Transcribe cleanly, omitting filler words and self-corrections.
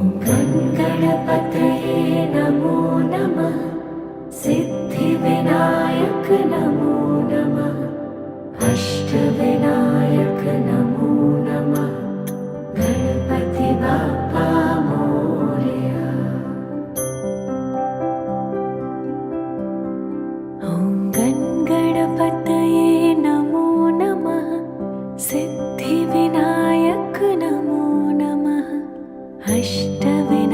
गणपतये नमो नमः। सिद्धिविनायक नमो नमः। अष्टविनायक नमो नमः। गणपति बाप्पा मोरया। गणपतये नमो नमः। सिद्धिविनायक नमो नमः। अष्टविनायक